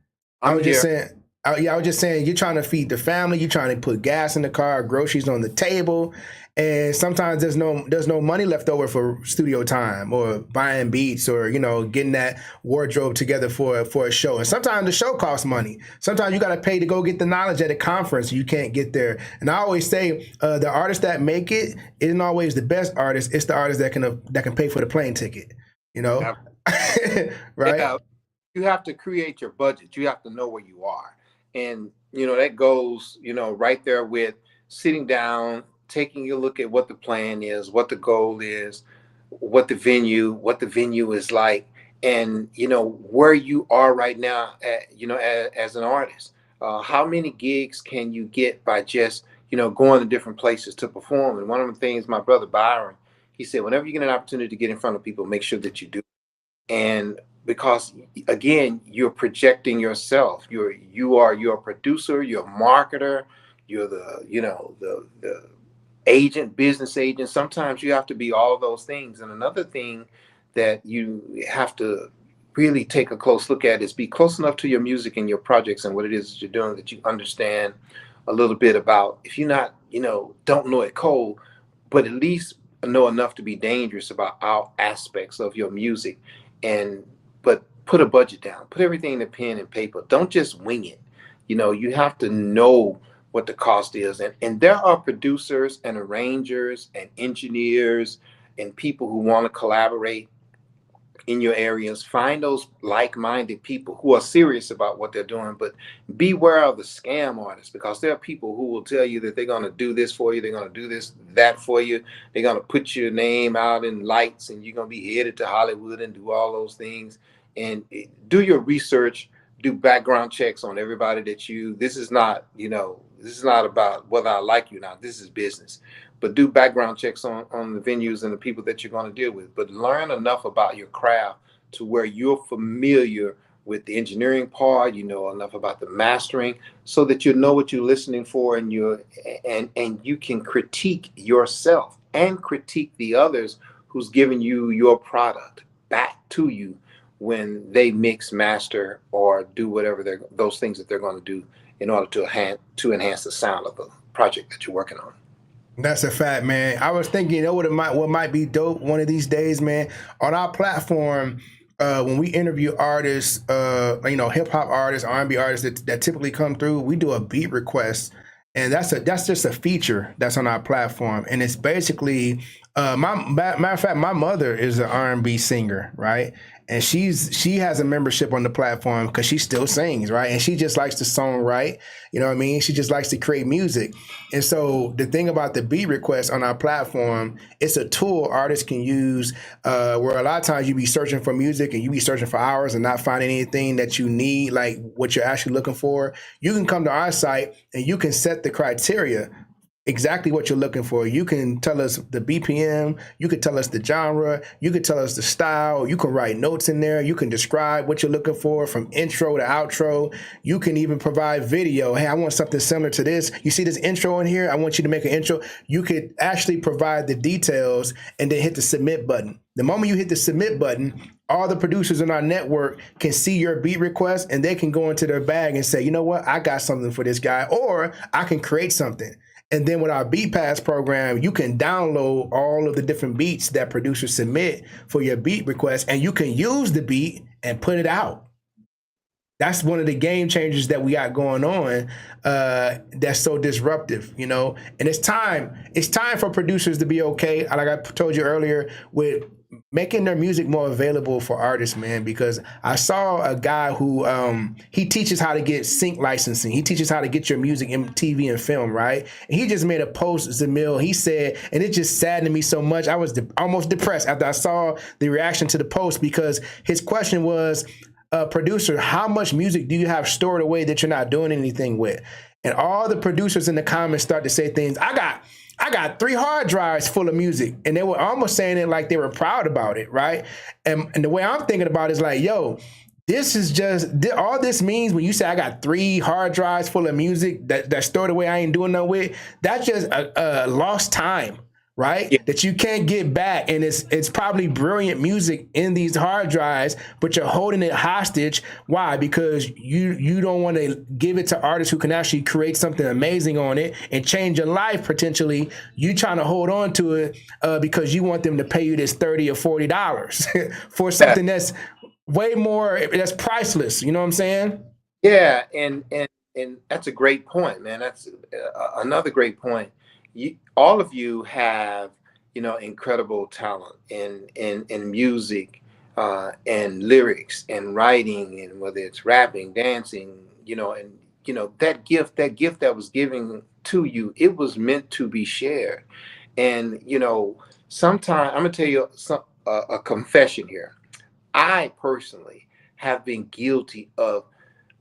I was just saying, you're trying to feed the family, you're trying to put gas in the car, groceries on the table, and sometimes there's no money left over for studio time or buying beats or, you know, getting that wardrobe together for a show. And sometimes the show costs money. Sometimes you got to pay to go get the knowledge at a conference. You can't get there. And I always say the artists that make it isn't always the best artist. It's the artist that can pay for the plane ticket. You know, right?
Yeah. You have to create your budget. You have to know where you are. And, you know, that goes, you know, right there with sitting down, taking a look at what the plan is, what the goal is, what the venue is like, and, you know, where you are right now, you know, as an artist. How many gigs can you get by just, you know, going to different places to perform? And one of the things my brother Byron, he said, whenever you get an opportunity to get in front of people, make sure that you do. And because again, you're projecting yourself. You're a producer, you're a marketer, you're the agent, business agent. Sometimes you have to be all of those things. And another thing that you have to really take a close look at is be close enough to your music and your projects and what it is that you're doing, that you understand a little bit about, if you're not, you know, don't know it cold, but at least know enough to be dangerous about all aspects of your music. But put a budget down, put everything in pen and paper. Don't just wing it. You know, you have to know what the cost is. And there are producers and arrangers and engineers and people who want to collaborate in your areas. Find those like-minded people who are serious about what they're doing, but beware of the scam artists, because there are people who will tell you that they're going to do this for you, they're going to do this, that for you, they're going to put your name out in lights and you're going to be headed to Hollywood and do all those things. And do your research, do background checks on everybody this is not, you know, this is not about whether I like you or not, this is business. But do background checks on the venues and the people that you're going to deal with. But learn enough about your craft to where you're familiar with the engineering part, you know enough about the mastering, so that you know what you're listening for, and you can critique yourself and critique the others who's giving you your product back to you when they mix, master, or do whatever those things that they're going to do in order to enhance the sound of the project that you're working on.
That's a fact, man. I was thinking, you know what might be dope one of these days, man. On our platform, when we interview artists, hip hop artists, R&B artists that typically come through, we do a beat request, and that's just a feature that's on our platform, and it's basically matter of fact, my mother is an R&B singer, right? And she has a membership on the platform because she still sings, right? And she just likes to songwrite, you know what I mean? She just likes to create music. And so the thing about the beat request on our platform, it's a tool artists can use where a lot of times you be searching for music and you be searching for hours and not finding anything that you need, like what you're actually looking for. You can come to our site and you can set the criteria exactly what you're looking for. You can tell us the BPM, you can tell us the genre, you can tell us the style, you can write notes in there, you can describe what you're looking for from intro to outro. You can even provide video. Hey, I want something similar to this. You see this intro in here? I want you to make an intro. You could actually provide the details and then hit the submit button. The moment you hit the submit button, all the producers in our network can see your beat request and they can go into their bag and say, you know what, I got something for this guy, or I can create something. And then with our Beat Pass program, you can download all of the different beats that producers submit for your beat request, and you can use the beat and put it out. That's one of the game changers that we got going on that's so disruptive, you know? And it's time for producers to be okay, like I told you earlier, with making their music more available for artists, man, because I saw a guy who he teaches how to get sync licensing. He teaches how to get your music in TV and film, right? And he just made a post, Zemill. He said, and it just saddened me so much. I was almost depressed after I saw the reaction to the post, because his question was, producer, how much music do you have stored away that you're not doing anything with? And all the producers in the comments start to say things. I got 3 hard drives full of music, and they were almost saying it like they were proud about it, right? And the way I'm thinking about it is like, yo, this is just, all this means when you say I got 3 hard drives full of music that's stored away, I ain't doing nothing with, that's just a lost time, right? Yeah. That you can't get back. And it's probably brilliant music in these hard drives, but you're holding it hostage. Why? Because you don't want to give it to artists who can actually create something amazing on it and change your life potentially. You trying to hold on to it because you want them to pay you this $30 or $40 for something that's way more, that's priceless. You know what I'm saying?
Yeah, and that's a great point, man. That's another great point. All of you have, incredible talent in music and lyrics and writing, and whether it's rapping, dancing, that gift that was given to you, it was meant to be shared. And sometimes I'm gonna tell you a confession here. I personally have been guilty of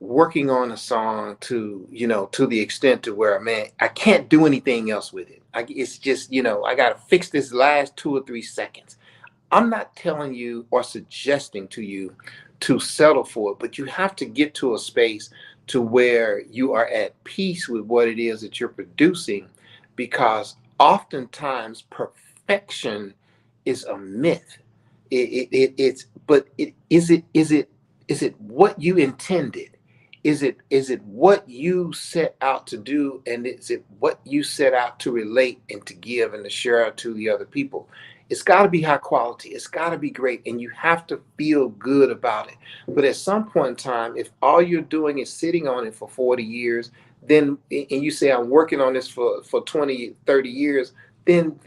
working on a song to the extent to where, man, I can't do anything else with it. It's just, I got to fix this last 2 or 3 seconds. I'm not telling you or suggesting to you to settle for it, but you have to get to a space to where you are at peace with what it is that you're producing, because oftentimes perfection is a myth. Is it what you intended? Is it what you set out to do, and is it what you set out to relate and to give and to share to the other people? It's got to be high quality. It's got to be great, and you have to feel good about it. But at some point in time, if all you're doing is sitting on it for 40 years, then, and you say, I'm working on this for 20, 30 years, then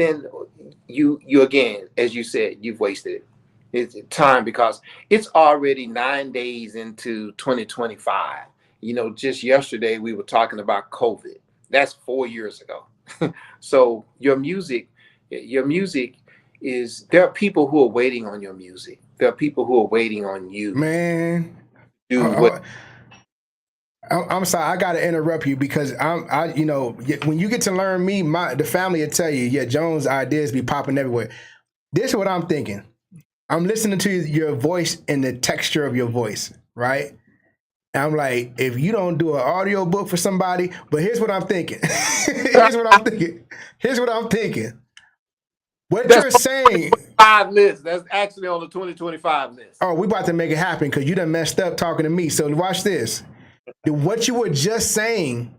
you again, as you said, you've wasted it. It's time, because it's already 9 days into 2025. Just yesterday we were talking about COVID. That's 4 years ago. So your music is, there are people who are waiting on your music. There are people who are waiting on you.
Man, I'm sorry, I gotta interrupt you, because when you get to learn me, the family will tell you, yeah, Jones' ideas be popping everywhere. This is what I'm thinking. I'm listening to your voice and the texture of your voice, right? And I'm like, if you don't do an audio book for somebody, but here's what I'm thinking. Here's what I'm thinking. What
That's
you're saying,
5 list. That's actually on the 2025 list.
oh, we about to make it happen because you done messed up talking to me. So watch this. What you were just saying,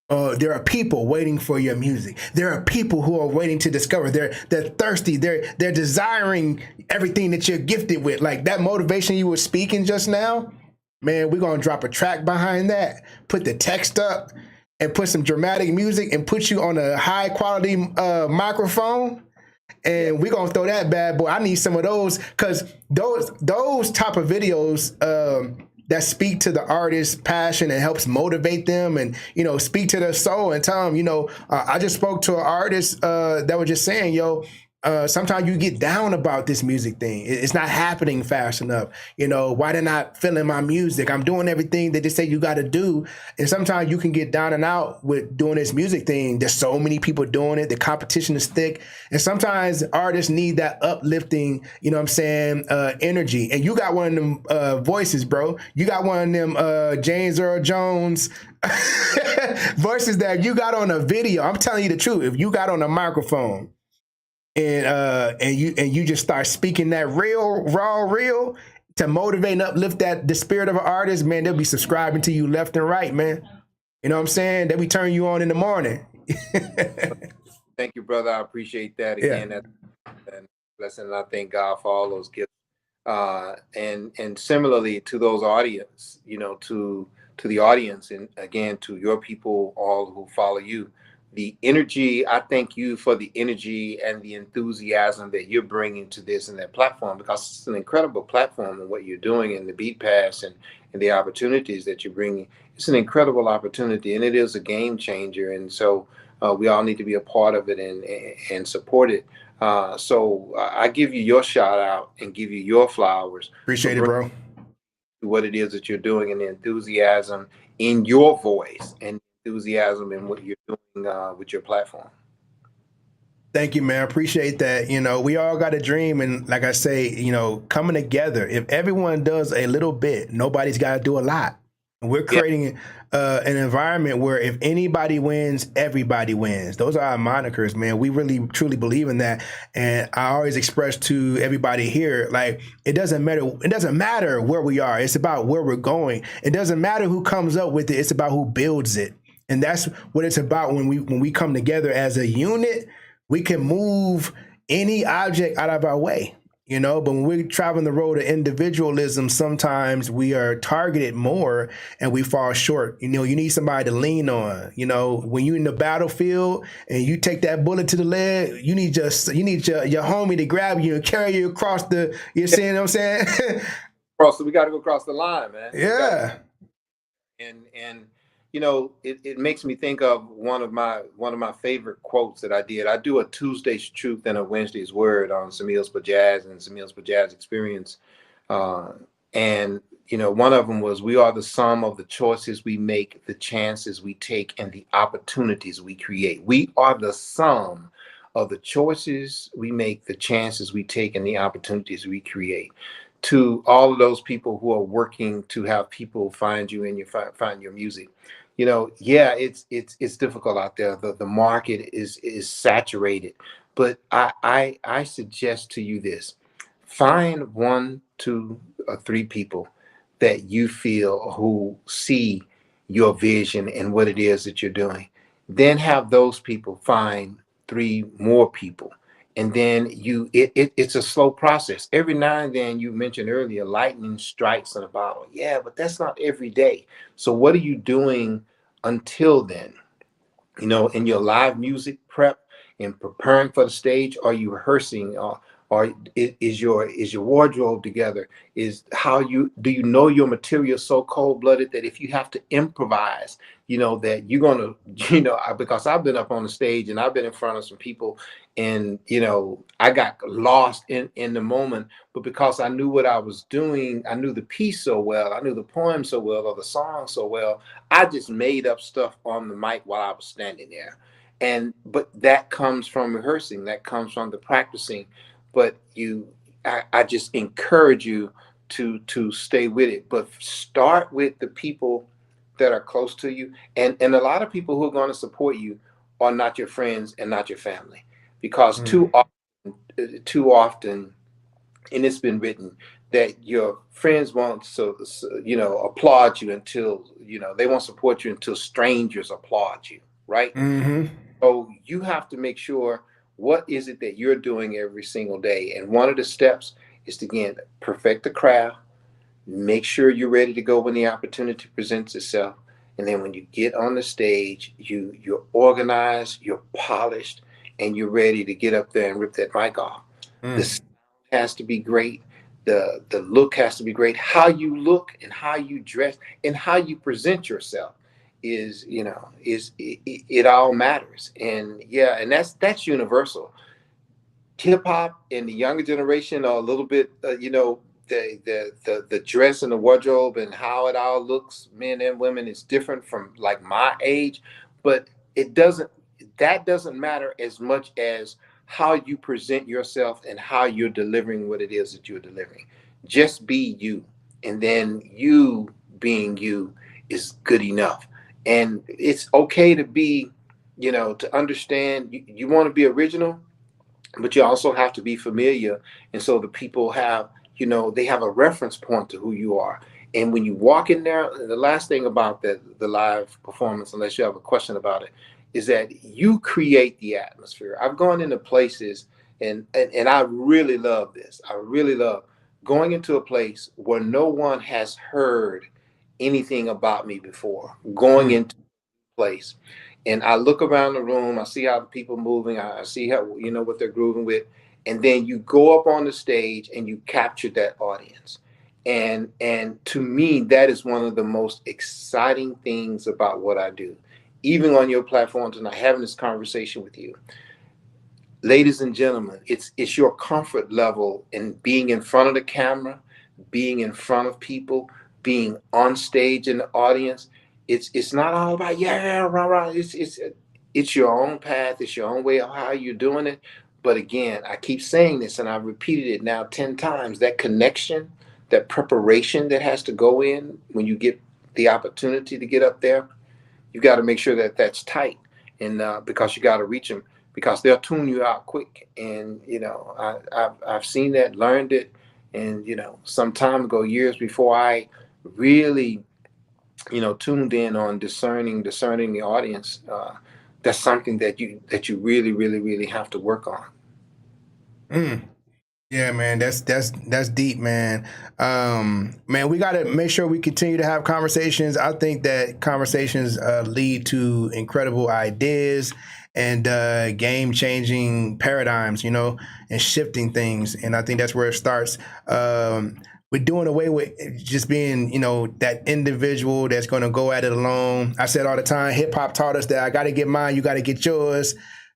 there are people waiting for your music. There are people who are waiting to discover. They're thirsty. They're desiring everything that you're gifted with. Like that motivation you were speaking just now, man, we're gonna drop a track behind that, put the text up, and put some dramatic music and put you on a high quality microphone. And we're gonna throw that bad boy. I need some of those because those type of videos that speak to the artist's passion and helps motivate them and speak to their soul and tell them, I just spoke to an artist that was just saying, sometimes you get down about this music thing. It's not happening fast enough. Why they're not feeling my music? I'm doing everything that they say you got to do. And sometimes you can get down and out with doing this music thing. There's so many people doing it. The competition is thick. And sometimes artists need that uplifting, energy. And you got one of them voices, bro. You got one of them James Earl Jones voices that you got on a video. I'm telling you the truth. If you got on a microphone, and you just start speaking that real to motivate and uplift the spirit of an artist, man, they'll be subscribing to you left and right, man. You know what I'm saying? They'll be turning you on in the morning.
Thank you, brother. I appreciate that again.
Yeah.
And blessing. And I thank God for all those gifts. And similarly to those audience, to the audience, and again to your people, all who follow you. The energy, I thank you for the energy and the enthusiasm that you're bringing to this and that platform, because it's an incredible platform and what you're doing in the Beat Pass and the opportunities that you're bringing. It's an incredible opportunity and it is a game changer. And so we all need to be a part of it and support it. So I give you your shout out and give you your flowers.
Appreciate it, bro.
What it is that you're doing and the enthusiasm in your voice and enthusiasm in what you're doing with your platform.
Thank you, man. I appreciate that. We all got a dream. And like I say, coming together, if everyone does a little bit, nobody's got to do a lot. And we're creating an environment where if anybody wins, everybody wins. Those are our monikers, man. We really, truly believe in that. And I always express to everybody here, like, it doesn't matter. It doesn't matter where we are. It's about where we're going. It doesn't matter who comes up with it. It's about who builds it. And that's what it's about when we come together as a unit. We can move any object out of our way, but when we're traveling the road of individualism, sometimes we are targeted more and we fall short. You need somebody to lean on. When you're in the battlefield and you take that bullet to the leg, you need your homie to grab you and carry you across the, you see what I'm saying?
We got to go across the line, man.
Yeah.
And it makes me think of one of my favorite quotes that I did. I do a Tuesday's Truth and a Wednesday's Word on Zemill's Pojazz and Zemill's Pojazz Experience. And one of them was, we are the sum of the choices we make, the chances we take, and the opportunities we create. We are the sum of the choices we make, the chances we take, and the opportunities we create. To all of those people who are working to have people find you and find your music, it's difficult out there. The market is saturated, but I suggest to you this: find 1, 2, or 3 people that you feel who see your vision and what it is that you're doing. Then have those people find 3 more people. And then it's a slow process. Every now and then, you mentioned earlier, lightning strikes in a bottle. Yeah, but that's not every day. So what are you doing until then? In your live music prep, in preparing for the stage, are you rehearsing? Or is your wardrobe together? Do you know your material so cold-blooded that if you have to improvise, that you're gonna, because I've been up on the stage and I've been in front of some people, and I got lost in the moment, but because I knew what I was doing, I knew the piece so well, I knew the poem so well, or the song so well, I just made up stuff on the mic while I was standing there. But that comes from rehearsing, that comes from the practicing. But I just encourage you to stay with it. But start with the people that are close to you. And a lot of people who are going to support you are not your friends and not your family. Because too often too often, and it's been written that your friends won't applaud you until they won't support you until strangers applaud you, right?
Mm-hmm.
So you have to make sure what is it that you're doing every single day, and one of the steps is to again perfect the craft. Make sure you're ready to go when the opportunity presents itself. And then when you get on the stage, you're organized, you're polished, and you're ready to get up there and rip that mic off. The
Mm.
sound has to be great. The look has to be great. How you look and how you dress and how you present yourself it all matters. And yeah, and that's universal. Hip hop and the younger generation are a little bit, the dress and the wardrobe and how it all looks, men and women, is different from like my age, but it doesn't. That doesn't matter as much as how you present yourself and how you're delivering what it is that you're delivering. Just be you, and then you being you is good enough. And it's okay to be, to understand you want to be original, but you also have to be familiar, and so the people have, they have a reference point to who you are. And when you walk in there, the last thing about the live performance, unless you have a question about it, is that you create the atmosphere. I've gone into places, and I really love this. I really love going into a place where no one has heard anything about me before, going
Mm.
into place. And I look around the room, I see how the people moving, I see how, what they're grooving with. And then you go up on the stage and you capture that audience. And to me, that is one of the most exciting things about what I do. Even on your platform tonight, having this conversation with you. Ladies and gentlemen, it's your comfort level in being in front of the camera, being in front of people, being on stage in the audience. It's not all about yeah, rah, rah. It's your own path, it's your own way of how you're doing it. But again, I keep saying this and I've repeated it now 10 times. That connection, that preparation that has to go in when you get the opportunity to get up there, you got to make sure that that's tight, and because you got to reach them, because they'll tune you out quick. And I've seen that, learned it, and some time ago, years before I really tuned in on discerning the audience. That's something that you really really really have to work on.
Mm. Yeah, man, that's deep, man. Man, we got to make sure we continue to have conversations. I think that conversations lead to incredible ideas and game changing paradigms, and shifting things. And I think that's where it starts. We're doing away with just being, that individual that's going to go at it alone. I said all the time, hip hop taught us that I got to get mine, you got to get yours.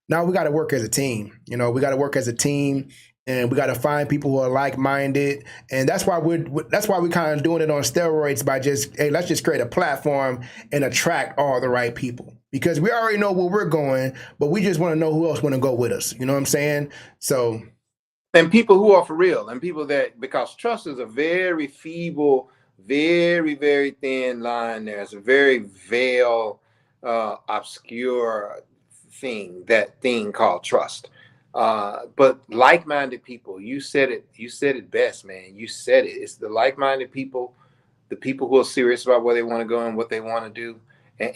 Now we got to work as a team. We got to work as a team, and we got to find people who are like-minded. And that's why we're kind of doing it on steroids by just, hey, let's just create a platform and attract all the right people, because we already know where we're going, but we just want to know who else want to go with us. You know what I'm saying? So,
And people who are for real, and people that, because trust is a very feeble, very very thin line. There's a very veil, obscure thing called trust. But like-minded people, you said it best, man. You said it. It's the like-minded people, the people who are serious about where they want to go and what they want to do,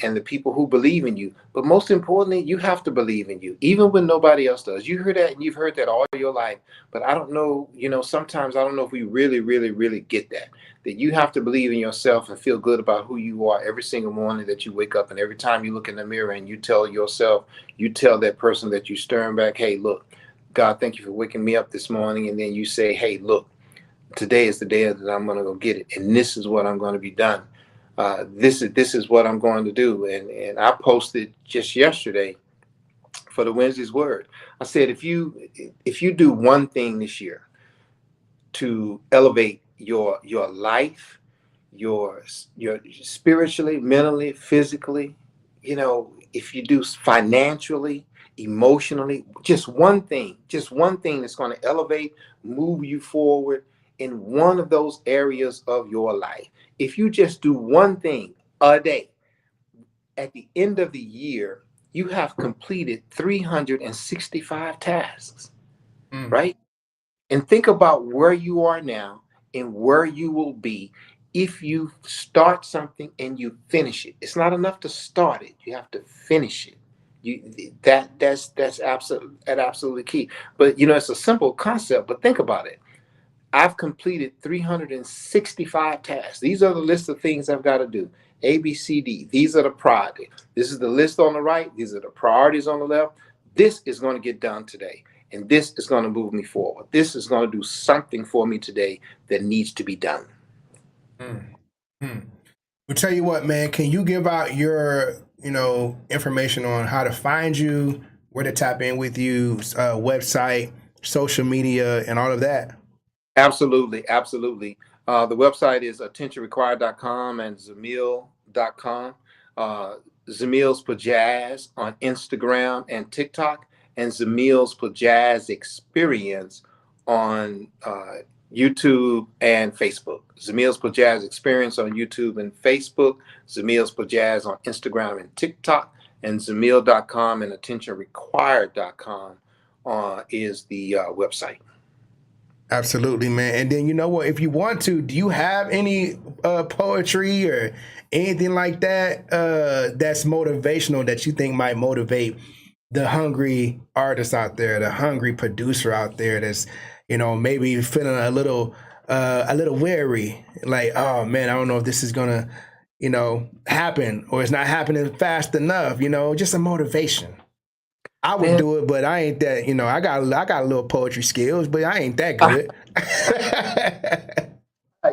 and the people who believe in you. But most importantly, you have to believe in you, even when nobody else does. You heard that, and you've heard that all your life. But I don't know, sometimes I don't know if we really, really, really get that. That you have to believe in yourself and feel good about who you are every single morning that you wake up, and every time you look in the mirror and you tell yourself, you tell that person that you stirring back, hey, look, God, thank you for waking me up this morning. And then you say, hey, look, today is the day that I'm going to go get it, and this is what I'm going to be done. This is what I'm going to do. And I posted just yesterday for the Wednesday's Word. I said, if you do one thing this year to elevate your life, your spiritually, mentally, physically, if you do financially, emotionally, just one thing that's going to elevate, move you forward in one of those areas of your life. If you just do one thing a day, at the end of the year, you have completed 365 tasks. right? And think about where you are now and where you will be if you start something and you finish it. It's not enough to start it; you have to finish it. That's absolutely key. But it's a simple concept. But think about it. I've completed 365 tasks. These are the list of things I've got to do. A, B, C, D. These are the priorities. This is the list on the right. These are the priorities on the left. This is going to get done today. And this is going to move me forward. This is going to do something for me today that needs to be done.
We'll tell you what, man, can you give out your, information on how to find you, where to tap in with you, website, social media, and all of that?
Absolutely. Absolutely. The website is attentionrequired.com and Zemill.com. Zemill's Pojazz on Instagram and TikTok, and Zemill's Pojazz Experience on YouTube and Facebook. Zemill's Pojazz Experience on YouTube and Facebook, Zemill's Pojazz on Instagram and TikTok, and Zemill.com and attentionrequired.com is the website.
Absolutely, man. And then you know what? If you want to, do you have any poetry or anything like that that's motivational that you think might motivate the hungry artist out there, the hungry producer out there that's maybe feeling a little weary, like, oh man, I don't know if this is gonna happen or it's not happening fast enough. Just a motivation. I would do it, but I ain't that. I got a little poetry skills, but I ain't that good.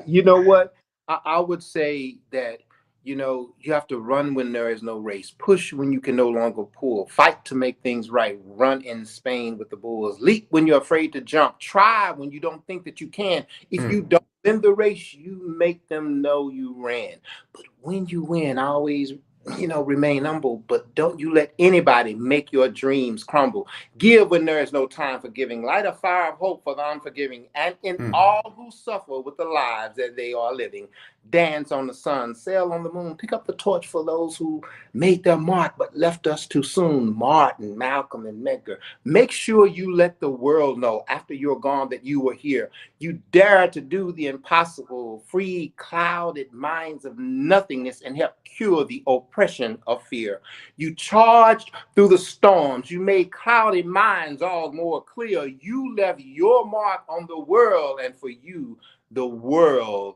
You know what? I would say that you have to run when there is no race, push when you can no longer pull, fight to make things right, run in Spain with the bulls, leap when you're afraid to jump, try when you don't think that you can. If you don't win the race, you make them know you ran. But when you win, always remain humble, but don't you let anybody make your dreams crumble. Give when there is no time for giving. Light a fire of hope for the unforgiving, and in all who suffer with the lives that they are living. Dance on the sun, sail on the moon, pick up the torch for those who made their mark but left us too soon. Martin, Malcolm, and Medgar. Make sure you let the world know after you're gone that you were here. You dare to do the impossible, free clouded minds of nothingness and help cure the oppression of fear. You charged through the storms. You made cloudy minds all more clear. You left your mark on the world, and for you, the world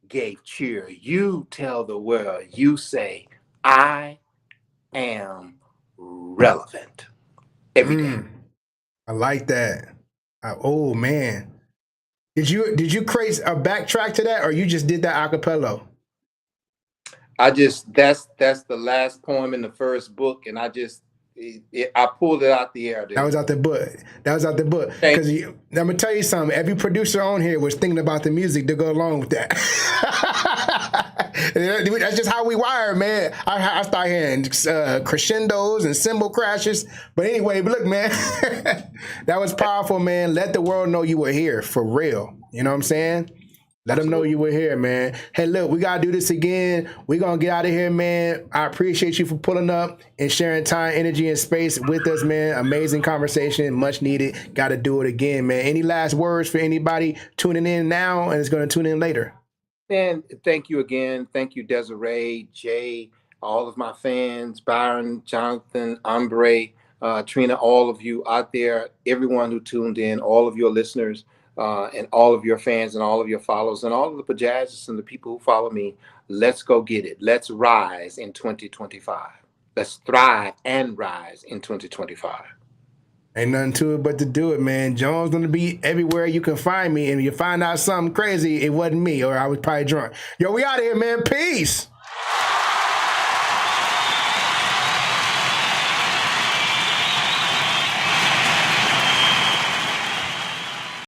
gave cheer. You tell the world, you say, I am relevant every day.
I like that. Oh man. Did you create a backtrack to that, or you just did that a cappella?
That's the last poem in the first book, and I pulled it out the air.
That was out the book. Because I'm gonna tell you something. Every producer on here was thinking about the music to go along with that. That's just how we wire, man. I start hearing crescendos and cymbal crashes. But anyway, look, man, that was powerful, man. Let the world know you were here for real. You know what I'm saying? Let them know you were here, man. Hey, look, we got to do this again. We're going to get out of here, man. I appreciate you for pulling up and sharing time, energy, and space with us, man. Amazing conversation. Much needed. Got to do it again, man. Any last words for anybody tuning in now and is going to tune in later?
And thank you again. Thank you, Desiree, Jay, all of my fans, Byron, Jonathan, Ombre, Trina, all of you out there, everyone who tuned in, all of your listeners. And all of your fans and all of your followers and all of the Pojazzes and the people who follow me, let's go get it. Let's rise in 2025. Let's thrive and rise in 2025.
Ain't nothing to it but to do it, man. Jones gonna be everywhere you can find me, and if you find out something crazy, it wasn't me, or I was probably drunk. Yo, we out of here, man. Peace.